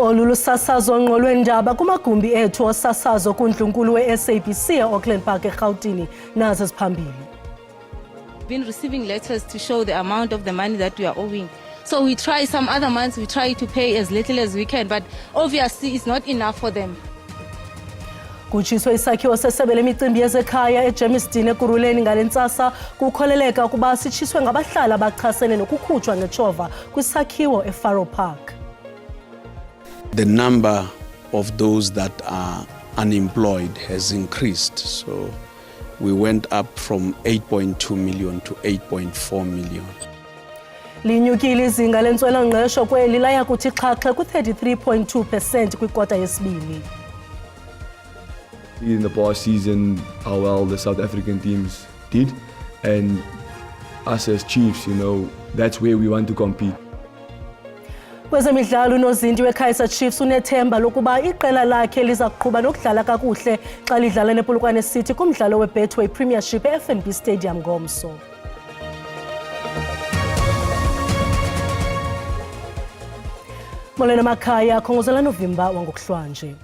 Olulu sasazo ngqo lwendaba kumagumbi ethu osasazo kuNdlunkulu we-SABC e-Auckland Park eGauteng nazo ziphambili. Been receiving letters to show the amount of the money that we are owing. So we try some other months, we try to pay as little as we can, but obviously it's not enough for them. Kutshiswe isakhiwo sesebe lemicimbi yezekhaya eJermiston eKuruleni ngalentsasa kukholeleka ukuba sitshiswe ngabahlali abachasene nokukhutshwa ngetshova kwisakhiwo eFaro Park. The number of those that are unemployed has increased, so we went up from 8.2 million to 8.4 million. Linyukile izinga lentswela-ngqesho kweli laya kuthi xhaxhe ku-33.2% kwikota yesibini. In the past season, how well the South African teams did, and us as Chiefs, that's where we want to compete. Kwezemidlalo unozinti weKaizer Chiefs unethemba lokuba iqela lakhe liza kuqhuba nokudlala kakuhle xa lidlala nePolokwane City kumdlalo weBetway Premiership eFNB Stadium ngomso. Molweni makhaya, khongozela novimba wangokuhlwanje.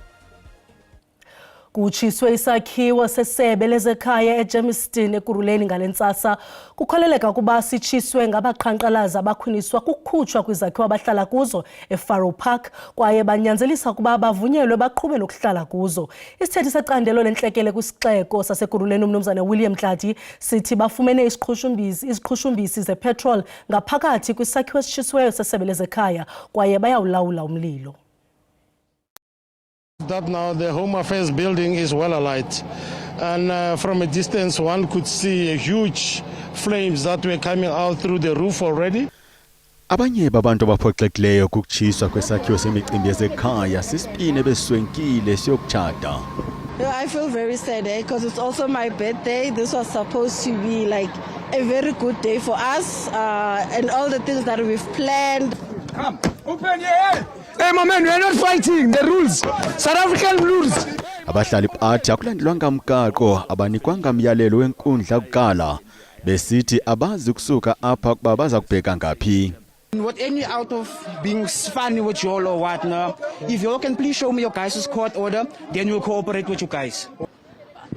Kutshiswe isakhiwo sesebe lezekhaya eJermiston eKuruleni ngalentsasa kukholeleka ukuba sitshiswe ngabaqhankqalazi abakhwiniswa kukukhutshwa kwizakhiwo abahlala kuzo eFaro Park kwaye banyanzelisa ukuba bavunyelwe baqhube nokuhlala kuzo. Isithethi secandelo lentlekele kwisixeko saseKuruleni umnumzana William Tladi sithi bafumene iziqhushumbisi zepetrol ngaphakathi kwisakhiwo esitshisiweyo sesebe lezekhaya kwaye bayawulawula umlilo. That now the Home Affairs building is well alight, and from a distance one could see huge flames that were coming out through the roof already. Abanye babantu abaphoxekileyo kukutshiswa kwesakhiwo semicimbi yezekhaya sisipine beswenkile siyokutshata. I feel very sad because it's also my birthday. This was supposed to be like a very good day for us and all the things that we've planned. Come, open your head. Hey, my man, we are not fighting the rules. South African rules. Abahlali bathi akulandelwanga mgaqo abanikwanga myalelo wenkundla kuqala besithi abazi kusuka apha kuba baza kubheka ngaphi. What any out of being funny with you all or what now? If you all can please show me your guys' court order, then we'll cooperate with you guys.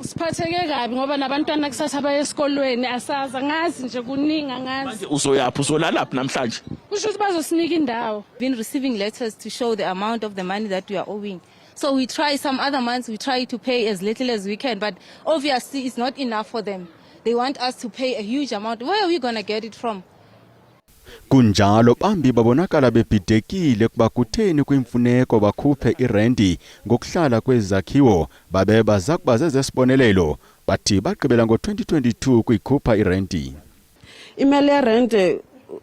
Siphatheke kabi ngoba nabantwana kusasa abaye esikolweni asaza ngazi nje kuninga ngazi. Uzoyapha uzolalaphi namhlanje? Kusho ukuthi bazosinika indawo. Been receiving letters to show the amount of the money that we are owing. So we try some other months, we try to pay as little as we can, but obviously it's not enough for them. They want us to pay a huge amount. Where are we going to get it from? Kunjalo bambi babonakala bebhidekile kuba kutheni kwimfuneko bakhuphe irendi ngokuhlala kwezakhiwo babe bazakuba zezesibonelelo bathi bagqibela ngo-2022 kuyikhupha irendi. Imali yerent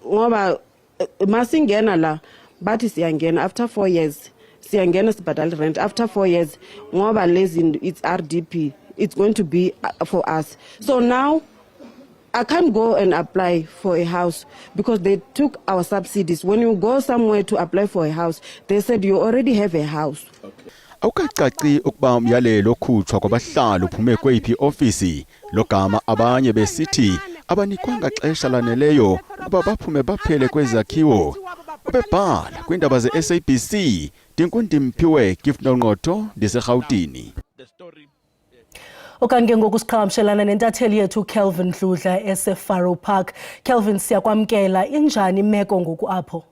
ngoba masingena la bathi siyangena after 4 years siyangena sibhadala rent after 4 years ngoba lezi it's RDP, it's going to be for us. So now I can't go and apply for a house because they took our subsidies. When you go somewhere to apply for a house, they said you already have a house. Awukacaci ukuba umyalelo okhutshwa kwabahlali uphume kweyiphi ofisi logama abanye besithi abanikwanga xesha laneleyo ukuba baphume baphele kwezakhiwo. Bebhala kwindaba ze-SABC Dinkundi Mphiwe Gift Nongqotho ndiseGauteng. Okange ngokusiqhagamshelana nentatheli yethu Kelvin Dludla eseFaro Park. Kelvin, siyakwamkela, injani imeko ngoku apho?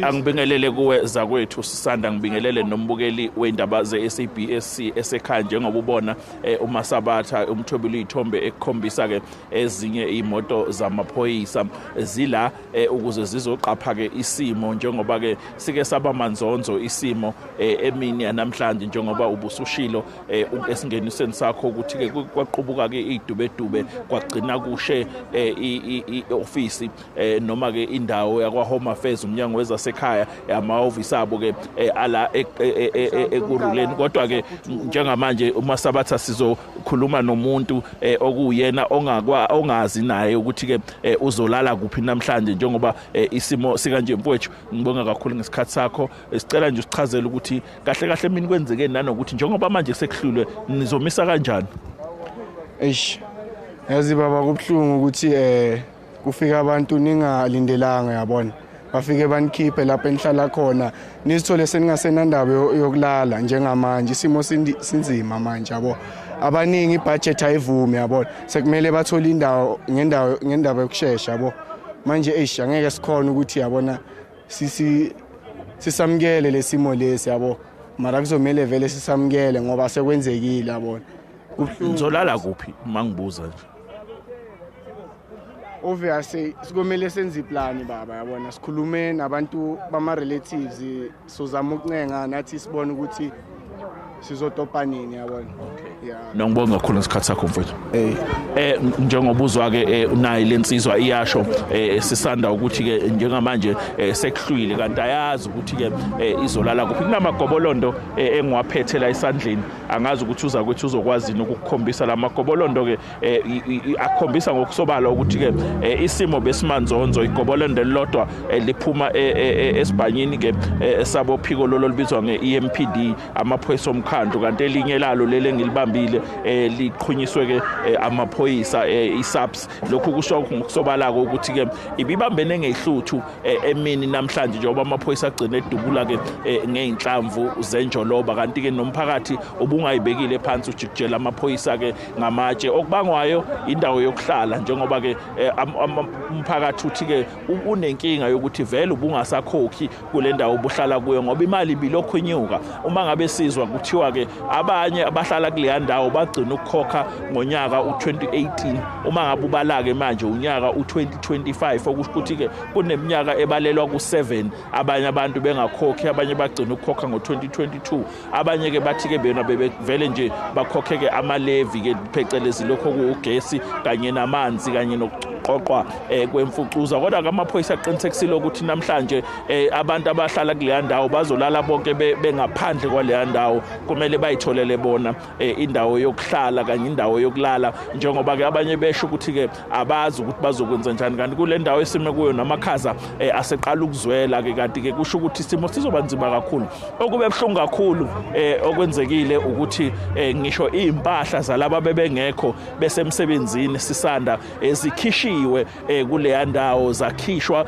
Angibingelele kuwe zakwethu Sisanda, ngibingelele nombukeli weindaba ze-SABC esekhaya. Njengoba ubona uMasabatha umthobile ithombe ekukhombisa ke ezinye imoto zamaphoyisa zila ukuze zizoqapha ke isimo njengoba ke sike saba manzonzo isimo emini yanamhlanje njengoba ubusushilo esingenisweni sakho ukuthi ke kwaqubuka ke idubedube kwagcina kushe iofisi noma ke indawo yakwa Home Affairs umnyango zasekhaya amahhovisi abo ke ala eKuruleni. Kodwa ke njengamanje uMasabatha sizokhuluma nomuntu okuyena ongazi naye ukuthi ke uzolala kuphi namhlanje njengoba isimo sikanje. Mfowethu, ngibonga kakhulu ngesikhathi sakho. Sicela nje usichazele ukuthi kahle kahle mina kwenzeke nanokuthi njengoba manje sekuhlulwe nizomisa kanjani? Yazi baba, kubhlungu ukuthi kufika abantu ningalindelanga yabona bafike banikhiphe lapho enihlala khona nisithole seningasenandaba yokulala njengamanje isimo sinzima manje yabo abaningi ibudget ayivumi yabona sekumele bathole ngendaba yokusheshsha yabo manje angeke sikhona ukuthi yabona sisamukele lesimo lesi yabo mara kuzomela vele sisamukele ngoba sekwenzekile yabona Nizolala kuphi mangibuza nje obviously sikomele senze iplan baba yabona sikhulume nabantu bama relatives sozama ukuncenga nathi sibone ukuthi sizotopa nini yabona Nongibonga kakhulu ngesikhathi sakho mfethu. Njengobuzwa ke unayi lensizwa iyasho sisanda ukuthi ke njengamanje sekuhlwile kanti ayazi ukuthi ke izolala kuphi kunamagobolondo engiwaphethe la esandleni angazi ukuthi uza kwethu uzokwazi ukukhombisa lamagobolondo ke akhombisa ngokusobala ukuthi ke isimo besimanzonzo igobolondo elilodwa liphuma esibhanyini ke sabo phiko lolibizwa ngeEMPD amaphoyisa omkhandlu kanti elinye lalo lele ngilibambile liqhunyiswe ke amaphoyisa iSAPS lokhu kusho ngokusobalako ukuthi ke ibibambene ngehluthu emini namhlanje njengoba amaphoyisa agcina edubula ke ngeinhlamvu zenjoloba kanti ke nomphakathi ubungayibekile phansi ujikijela amaphoyisa ke ngamatshe okubangwayo indawo yokuhlala njengoba ke umphakathi uthi ke unenkinga yokuthi vele ubungasakhokhi kule ndawo obuhlala kuyo ngoba imali bilokho inyuka uma ngabe sizwa kuthiwa ke abanye abahlala kuleya ndawo bagcina ukukhokha ngonyaka u2018 uma ngabe ubalake manje unyaka u2025 okushukuthi ke kuneminyaka ebalelwa ku7 abanye abantu bengakhokhi abanye bagcina ukukhokha ngo2022 abanye ke bathi ke bena bevele nje bakhokhe ke amalevy ke phecelezi lokho kugesi kanye namanzi kanye nokuqoqwa kwemfucuza kodwa amaphoyisa aqinisekisile ukuthi namhlanje abantu abahlala kuleya ndawo bazolala bonke bengaphandle kwaleya ndawo kumele bayitholele bona indawo yokuhlala kanye indawo yokulala njengoba ke abanye besho ukuthi ke abazi ukuthi bazokwenza njani kanti kule ndawo esime kuyo namakhaza aseqala ukuzwela ke kanti ke kusho ukuthi isimo sizoba nzima kakhulu okube ebhlungu kakhulu okwenzekile ukuthi ngisho impahla zalabo bebengekho besemsebenzini sisanda ezikhishiwe kule ndawo zakhishwa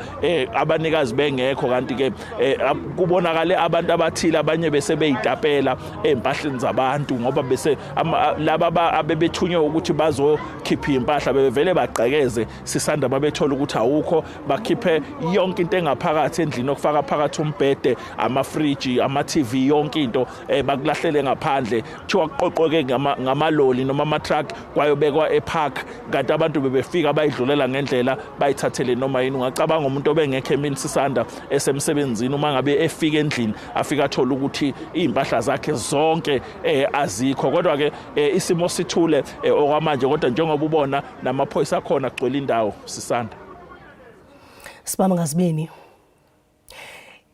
abanikazi bengekho kanti ke kubonakale abantu abathile abanye bese beyitapela empahleni zabantu ngoba bese laba abebethunywe ukuthi bazokhipha impahla bevele bagqekeze sisanda babethola ukuthi awukho bakhiphe yonke into engaphakathi endlini okufaka phakathi umbhede amafriji ama-TV yonke into bakulahlele ngaphandle kuthiwa kuqoqoke ngamaloli noma ama-truck kwayobekwa epark kanti abantu bebefika bayidlulela ngendlela bayithathele noma yini ungacabanga umuntu obengekho emini sisanda esemsebenzini uma ngabe efika endlini afika athola ukuthi impahla zakhe zonke azikho kodwa ke isimo sithule okwamanje kodwa njengoba ubona namaphoyisa khona agcwele indawo sisanda Sibamba ngazibini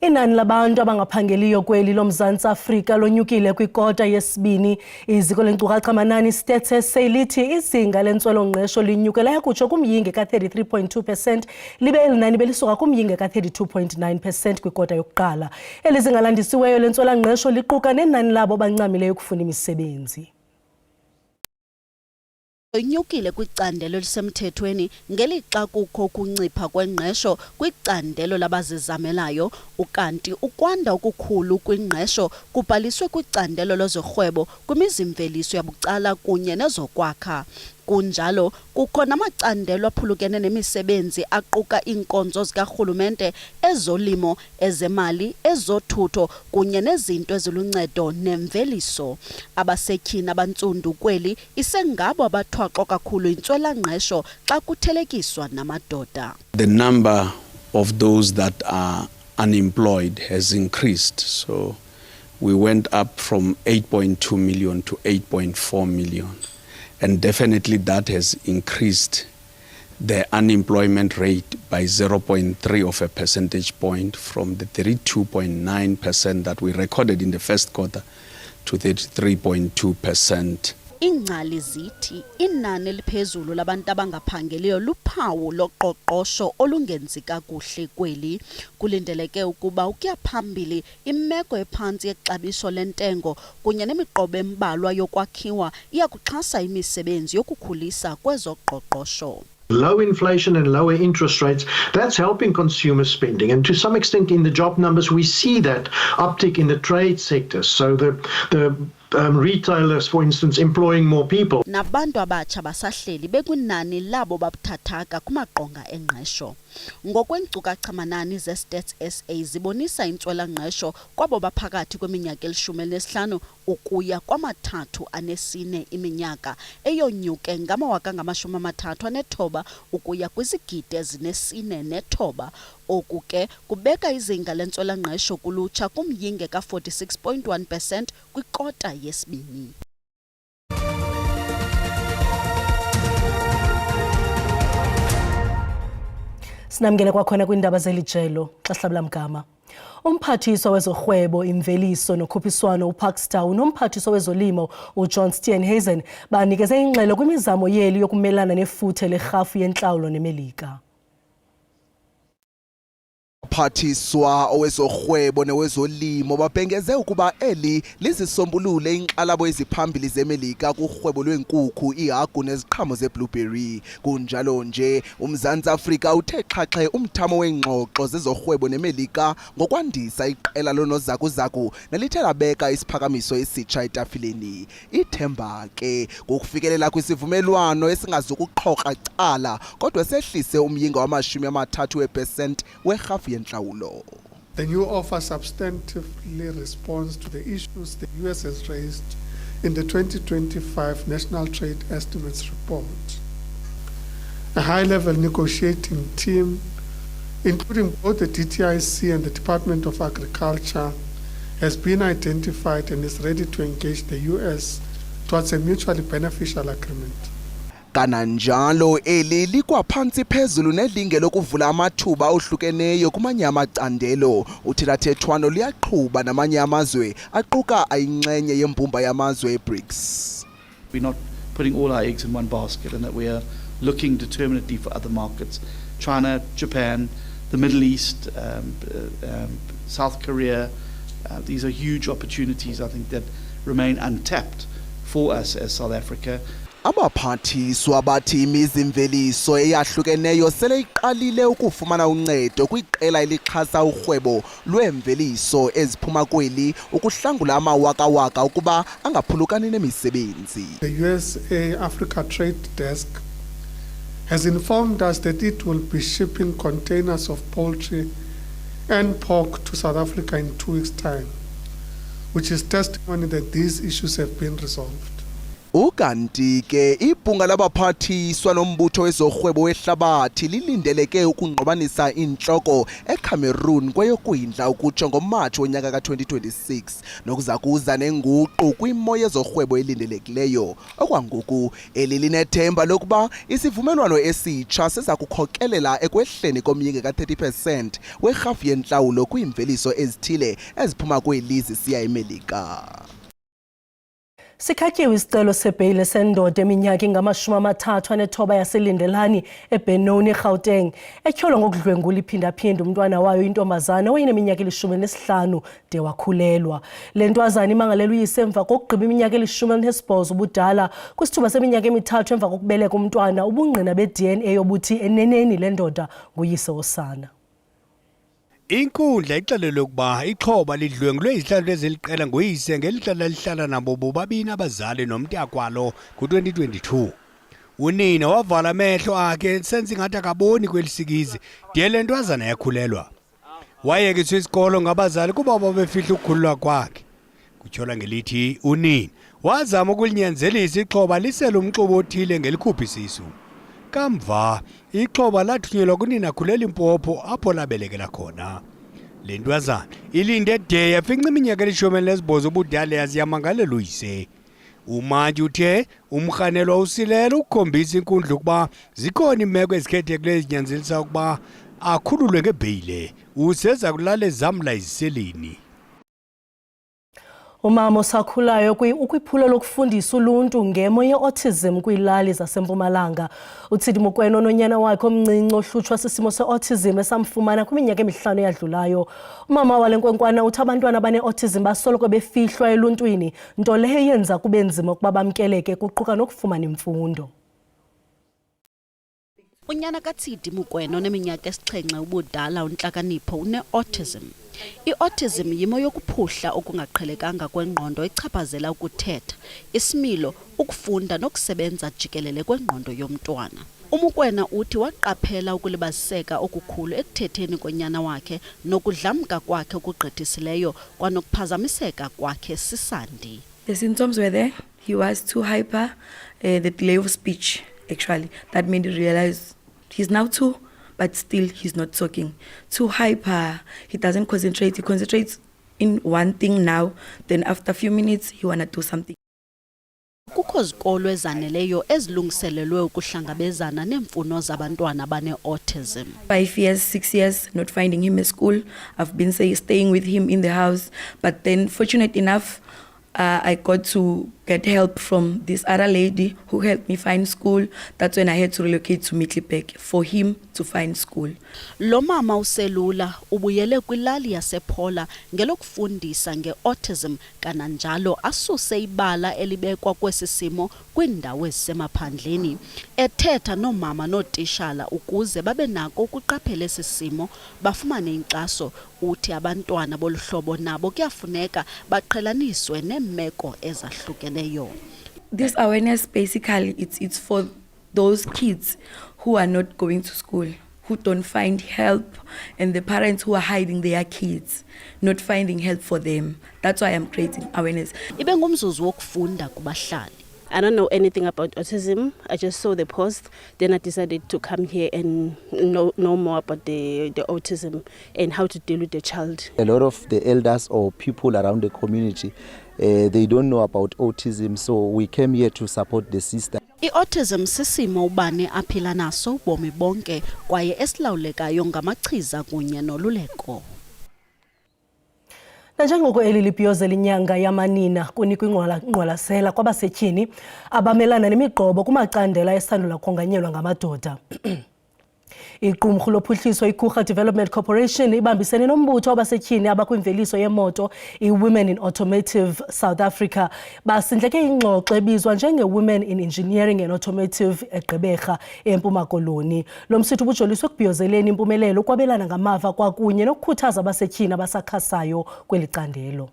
Inani labantu abangaphangeliyo kweli loMzantsi Afrika lonyukile kwikota yesibini iziko lenkcukacha manani Stats selithi izinga lentswelo-ngqesho linyuke laya kutsho kumyinge ka-33.2% libe elinani belisuka kumyinge ka-32.9% kwikota yokuqala elizinga landisiweyo lentswela-ngqesho liquka nenani labo bancamileyo ukufuna imisebenzi Inyukile kwicandelo lisemthethweni ngelixa kukho ukuncipha kwengqesho kwicandelo labazizamelayo ukanti ukwanda okukhulu kwingqesho kubhaliswe kwicandelo lozorhwebo kwimizimveliso yabucala kunye nezokwakha kunjalo kukho namacandelo aphulukene nemisebenzi aquka iinkonzo zikarhulumente ezolimo ezemali ezothutho kunye nezinto eziluncedo nemveliso abasetyhini abantsundu kweli isengabo abathwaxwa kakhulu intswela-ngqesho xa kuthelekiswa namadoda. The number of those that are unemployed has increased, so we went up from 8.2 million to 8.4 million. And definitely that has increased the unemployment rate by 0.3 of a percentage point from the 32.9% that we recorded in the first quarter to 33.2%. Ingcali zithi inani eliphezulu labantu abangaphangeliyo luphawu loqoqosho olungenzi kakuhle kweli kulindeleke ukuba ukuya phambili imeko ephantsi yexabiso lentengo kunye nemiqobo embalwa yokwakhiwa iyakuxhasa imisebenzi yokukhulisa kwezoqoqosho. Low inflation and lower interest rates, that's helping consumer spending. And to some extent in the job numbers, we see that uptick in the trade sector. So the retailers, for instance, employing more people. Nabantu abatsha basahleli bekwinani labo babuthathaka kumaqonga engqesho. Ngokweenkcukacha-manani ze-Stats SA zibonisa intswela-ngqesho kwabo baphakathi kweminyaka 15 ukuya kwama-34 iminyaka eyonyuke ngama-39 ukuya kwizigidi ezine-4.9. Oku ke kubeka izinga lentswela-ngqesho kulutsha kumyinge ka-46.1% kwikota yesibini. Sinamngene kwakhona kwindaba zelijelo xahlabula mgama. Umphathiswa wezorhwebo, imveliso nokhuphiswano uParkstown nomphathiswa wezolimo uJohn Steenhuisen banikeze ingxelo kwimizamo yeli yokumelana nefuthe lerhafu yentlawulo nemelika. Umphathiswa owezorhwebo newezolimo babhengeze ukuba eli lizisombulule inxalabo eziphambili zemelika kurhwebo lwenkukhu, ihagu neziqhamo zeblueberry. Kunjalo nje uMzantsi Afrika uthe xhaxhe umthamo wengxoxo zezorhwebo nemelika ngokwandisa iqela lonozakuzaku nelithe labeka isiphakamiso esitsha etafileni. Ithemba ke ngokufikelela kwisivumelwano esingazukuxhoxa cala kodwa sehlise umyinga wama-30% werhafu yentlawulo. The new offer substantively responds to the issues the US has raised in the 2025 National Trade Estimates Report. A high-level negotiating team, including both the DTIC and the Department of Agriculture, has been identified and is ready to engage the US towards a mutually beneficial agreement. Kananjalo eli likwaphantsi phezulu nelinge lokuvula amathuba ohlukeneyo kumanye amacandelo. Uthethathethwano liyaqhuba namanye amazwe aquka ayinxenye yembumba yamazwe eBRICS. We're not putting all our eggs in one basket and that we are looking determinately for other markets. China, Japan, the Middle East, South Korea. These are huge opportunities, I think, that remain untapped for us as South Africa. Abaphathiswa bathi imizimveliso eyahlukeneyo sele iqalile ukufumana uncedo kwiqela elixhasa urhwebo lweemveliso eziphuma kweli ukuhlangula amawakawaka ukuba angaphulukani nemisebenzi. The USA Africa Trade Desk has informed us that it will be shipping containers of poultry and pork to South Africa in 2 weeks' time, which is testimony that these issues have been resolved. Ukanti ke ibhunga labaphathiswa nombutho wezorhwebo wehlabathi lilindeleke ukungqobanisa inhloko eCameroon kweyokwindla ukutsho ngoMatshi wonyaka ka-2026 nokuza kuza nenguqu kwimo yezorhwebo elindelekileyo. Okwangoku eli linethemba lokuba isivumelwano esitsha siza kukhokelela ekwehleni komyinge ka-30% werhafu yentlawulo kwiimveliso ezithile eziphuma kweli zisiya eMelika. Sikhatyiwe isicelo sebheyile sendoda eminyaka engama-39 yaselindelani eBenoni, eGauteng, etyholwa ngokudlwengula iphindaphinda umntwana wayo intombazana oyineminyaka 15 de wakhulelwa. Le ntwazana imangalelwe uyise emva kokugqiba iminyaka 18 ubudala kwisithuba seminyaka emithathu emva kokubeleka umntwana. Ubungqina be-DNA yobuthi eneneni le ndoda nguyise osana. Inkundla ixelelwe ukuba ixhoba lidlwengulwe izihlalo eziliqela nguyise ngelihlala lihlala nabo bobabini abazali nomntakwalo ku-2022. Unina wavala amehlo akhe senze ingathi akaboni kwelisikizi de le ntwazana yakhulelwa. Wayekiswa isikolo ngabazali kuba babefihla ukukhululwa kwakhe. Kutshola ngelithi unina wazama ukulinyanzelisa ixhoba lisele umxubo othile ngelikhuphi isisu. Kamva ixhoba lathunyelwa kunina khulela impopho apho labelekela khona. Le ntwazana ilinde de yafinca iminyaka 18 ubudala yazi yamangalela uyise. Umantyi uthe umrhanelwa usilela ukukhombisa inkundla ukuba zikhona imeko ezikhethekileyo ezinyanzelisa ukuba akhululwe ngebheyile useza kulala ezamla iziseleni. Umama osakhulayo ukwiphulo lokufundisa uluntu ngemo ye-autism kwiilali zaseMpumalanga. Utsidi Mokoena ononyana wakhe omncinci ohlutshwa sisimo se-autism esamfumana kwiminyaka 5 eyadlulayo. Umama wale nkwenkwana uthi abantwana abane-autism basoloko befihlwa eluntwini, nto leyo yenza kube nzima ukuba bamkeleke kuquka nokufumana imfundo. Unyana kaTsidi Mokoena oneminyaka esixhenxe ubudala unhlakanipho une-autism. I-autism yimo yokuphuhla okungaqhelekanga kwengqondo echaphazela ukuthetha, isimilo, ukufunda nokusebenza jikelele kwengqondo yomntwana. Mokoena uthi waqaphela ukulibaziseka okukhulu ekuthetheni konyana wakhe nokudlamka kwakhe okugqithisileyo kwanokuphazamiseka kwakhe sisandi. The symptoms were there. He was too hyper, the delay of speech, actually. That made me realize he's now 2, but still he's not talking. Too hyper, he doesn't concentrate. He concentrates in one thing now, then after a few minutes, he want to do something. Kukho zikolo ezaneleyo ezilungiselelwe ukuhlangabezana neemfuno zabantwana bane-autism. 5 years, 6 years, not finding him at school. I've been staying with him in the house, but then fortunate enough, I got to get help from this other lady who helped me find school. That's when I had to relocate to Middelburg for him to find school. Lo mama uselula ubuyele kwilali yasePhola ngelokufundisa nge-autism kananjalo asuse ibala elibekwa kwesi simo kwiindawo ezisemaphandleni. Ethetha nomama nootishala ukuze babe nako ukuqaphela esi simo bafumane inkxaso. Uthi abantwana boluhlobo nabo kuyafuneka baqhelaniswe neemeko ezahlukeneyo. This awareness basically it's for those kids who are not going to school, who don't find help, and the parents who are hiding their kids, not finding help for them. That's why I'm creating awareness. Ibe ngumzuzu wokufunda kubahlali. I don't know anything about autism. I just saw the post. Then I decided to come here and know more about the autism and how to deal with the child. A lot of the elders or people around the community, they don't know about autism, so we came here to support the sister. I-autism sisimo ubani aphila naso ubomi bonke kwaye esilawulekayo ngamachiza kunye noluleko. Nanjengoko eli libhiyozela inyanga yamanina kunikwa ingqwalasela kwabasetyhini abamelana nemiqobo kumacandela esandula konganyelwa ngamadoda. Iqumrhu lophuhliso iKhuga Development Corporation ibambisene nombutho wabasetyhini abakwimveliso yemoto i-Women in Automotive South Africa basindleke ingxoxo ebizwa njenge-Women in Engineering and Automotive eGqeberha eMpuma Koloni. Lo msitho ubujoliswe ekubhiyozeleni impumelelo ukwabelana ngamava kwakunye nokukhuthaza abasetyhini abasakhasayo kweli candelo.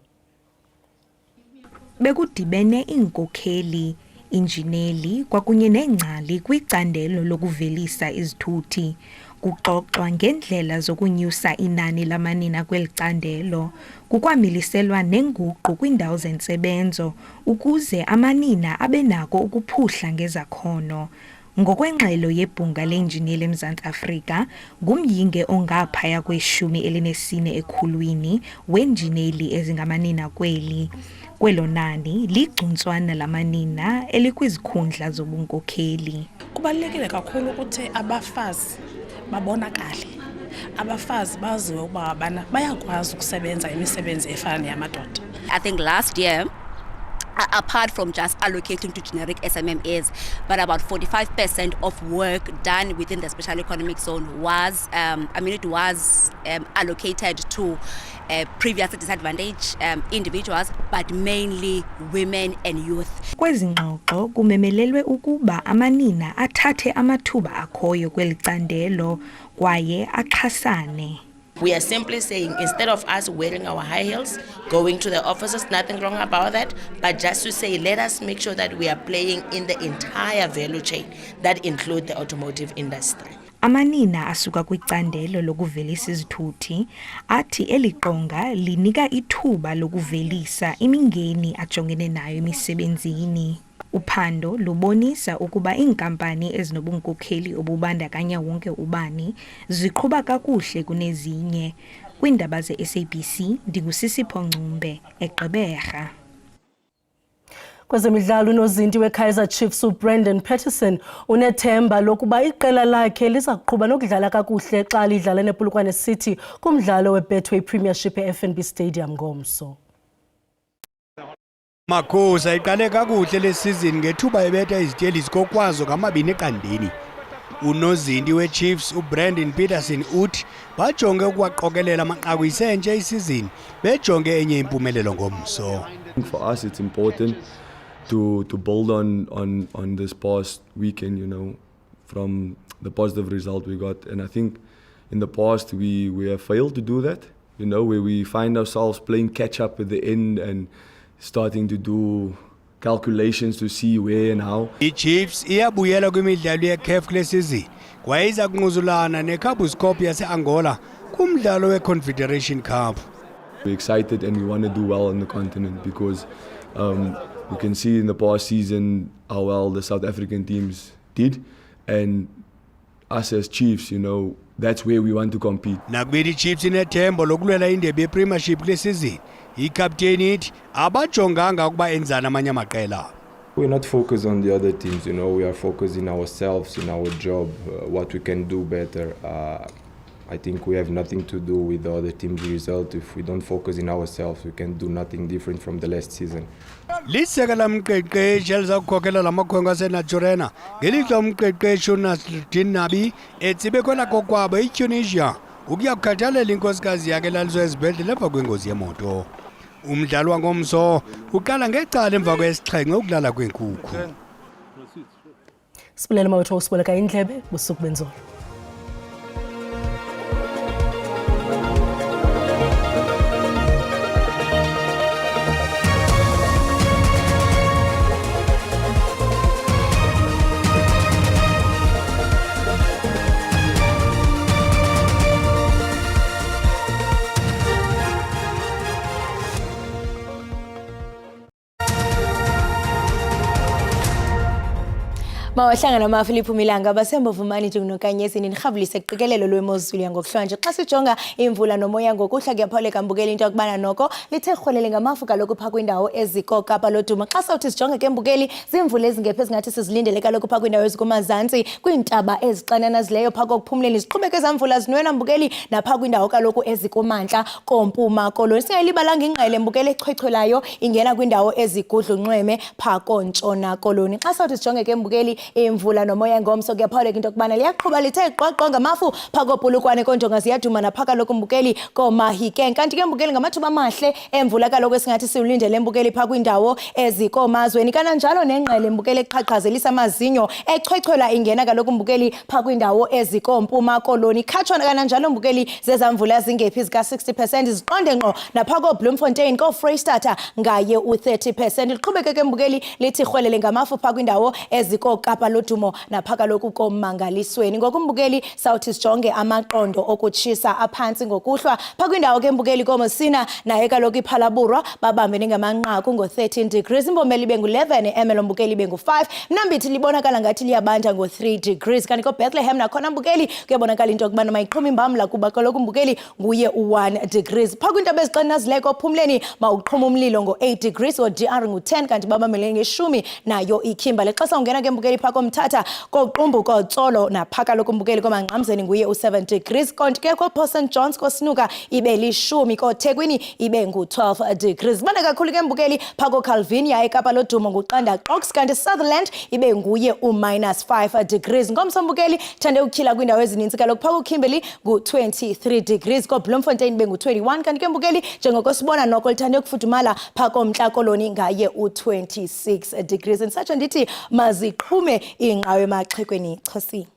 Bekudibene iinkokheli, injineli kwakunye neengcali kwicandelo lokuvelisa izithuthi. Kuxoxwa ngendlela zokunyusa inani lamanina kweli candelo. Kukwamiliselwa nenguqu kwiindawo zentsebenzo ukuze amanina abe nako ukuphuhla ngezakhono. Ngokwengxelo yebhunga leenjineli eMzantsi Afrika, ngumyinge ongaphaya kwe-14 ekhulwini weenjineli ezingamanina kweli. Kwelo nani ligcuntswana lamanina elikwizikhundla zobunkokheli. Kubalulekile kakhulu ukuthi abafazi babonakale. Abafazi baziwe ukuba bayakwazi ukusebenza imisebenzi efana neyamadoda. I think last year, apart from just allocating to generic SMMEs, but about 45% of work done within the special economic zone was, allocated to previously disadvantaged individuals, but mainly women and youth. Kwezi ngxoxo kumemelelwe ukuba amanina athathe amathuba akhoyo kweli candelo kwaye axhasane. We are simply saying, instead of us wearing our high heels, going to the offices, nothing wrong about that, but just to say, let us make sure that we are playing in the entire value chain that include the automotive industry. Amanina asuka kwicandelo lokuvelisa izithuthi athi eliqonga linika ithuba lokuvelisa imingeni ajongene nayo emisebenzini. Uphando lubonisa ukuba iinkampani ezinobunkokheli obubandakanya wonke ubani ziqhuba kakuhle kunezinye. Kwiindaba ze-SABC ndingusisipho Ncumbe eGqeberha. Kwezemidlalo unozinti weKaizer Chiefs uBrendan Peterson unethemba lokuba iqela lakhe liza kuqhuba nokudlala kakuhle xa lidlala nePolokwane City kumdlalo weBetway Premiership eFNB Stadium ngomso. Makhosa iqale kakuhle lesizini ngethuba ebetha izitsheli zikokwazo ngama-2-0. Unozinti weChiefs uBrendan Peterson uthi bajonge ukuwaqokelela amaqaku isentshe isizini bejonge enye impumelelo ngomso. For us it's important to build on this past weekend, from the positive result we got. And I think in the past we have failed to do that, you know, where we find ourselves playing catch up at the end and starting to do calculations to see where and how. I-Chiefs iyabuyela kwimidlalo ye-CAF kule season kwaye iza kunquzulana ne-Cabo Corp yase-Angola kumdlalo we-Confederation Cup. We're excited and we want to do well on the continent because we can see in the past season how well the South African teams did, and us as Chiefs, you know, that's where we want to compete. Nakuba i-Chiefs inethembo lokulwela indebe ye-Premiership kule season, ikapteni ithi abajonganga ukuba enzana amanye amaqela. We're not focused on the other teams, you know, we are focused in ourselves, in our job, what we can do better. I think we have nothing to do with the other team's result. If we don't focus in ourselves, we can do nothing different from the last season. Liseka lamqeqeshi eliza kukhokela lamakhwenkwe aseNaturena ngelixa umqeqeshi uNasruddin Nabi etsibe khona kokwabo eTunisia ukuya kukhathalela inkosikazi yakhe elaliswe esibhedlele emva kwengozi yemoto. Umdlalo wangomso uqala ngecala emva kwesixhenxe ukulala kwenkukhu. Sibulele mawethu usiboleka indlebe busuku benzolo. Mawahlanga namaFilipu Milanga basembovumani njengonokanyesi nirhabulise qikelelo lwemozulu yangokuhlanje xa sijonga imvula nomoya ngokuhla kuyapholeka mbukeli into yokubana noko lithe rhwelele ngamafu kaloku pha kwindawo ezikokapa loduma xa sawuthi sijonge ke mbukeli zimvula ezingephi ezingathi sizilindele kaloku pha kwindawo ezikumazantsi kwiintaba ezixananazileyo pha kokuphumleni ziqhubeke ezamvula zinwena mbukeli napha kwindawo kaloku ezikumantla kompuma koloni singayilibalanga ingqele mbukeli echwechwelayo ingena kwindawo ezigudlunxweme pha kontshona koloni xa sawuthi sijonge ke mbukeli imvula nomoya ngomso kuyapholeka into yokubana liyaqhuba lithe qoqo ngamafu pha kopulukwane konjonga ziyaduma napha kaloku mbukeli komahike kanti ke mbukeli ngamathuba amahle emvula kaloku esingathi siwulindele mbukeli pha kwindawo ezikomazweni kananjalo nengqele mbukeli eqhaqhazelisa amazinyo echwechwela ingena kaloku mbukeli pha kwindawo ezikompuma koloni khatshwa kananjalo mbukeli zezamvula zingephi zika 60% ziqonde ngqo napha koBloemfontein koFreystata ngaye u30%. Liqhubeke ke mbukeli lithi rhwelele ngamafu pha kwindawo ezikokapa lodumo napha kaloku komangalisweni ngokumbukeli sawuthi sijonge amaqondo okutshisa aphantsi ngokuhlwa pha kwindawo ke mbukeli koMosina naye kaloku iPhalaburwa babambene ngamanqaku ngo13 degrees iMbombela ibe ngu11 eMelo mbukeli ibe ngu5 Mnambithi libonakala ngathi liyabanda ngo3 degrees kanti koBethlehem nakhona mbukeli kuyabonakala into yokubana mayiqhuma imbamla kuba kaloku mbukeli nguye u1 degrees pha kwintaba ezixananazileyo kophumleni mawuqhuma umlilo ngo8 degrees oDR ngu10 kanti babambele nge10 nayo iKimberley xa sawungena ke mbukeli pha komthatha koqumbu kotsolo napha kaloku mbukeli komangqamzeni nguye u7 degrees konke ke koPort St John's koSnuka ibe li10 koThekwini ibe ngu12 degrees bana kakhulu ke mbukeli pha koCalvinia eKapa lodumo nguqanda Qox kanti Sutherland ibe nguye u-5 degrees ngomsombukeli thande ukutyhila kwindawo ezininzi kaloku pha koKimberley ngu23 degrees koBloemfontein ibe ngu21 kanti ke mbukeli njengoko sibona noko lithande ukufudumala pha komntla koloni ngaye u26 degrees and such ndithi maziqhume ingqawe emaxhekweni Xhosi.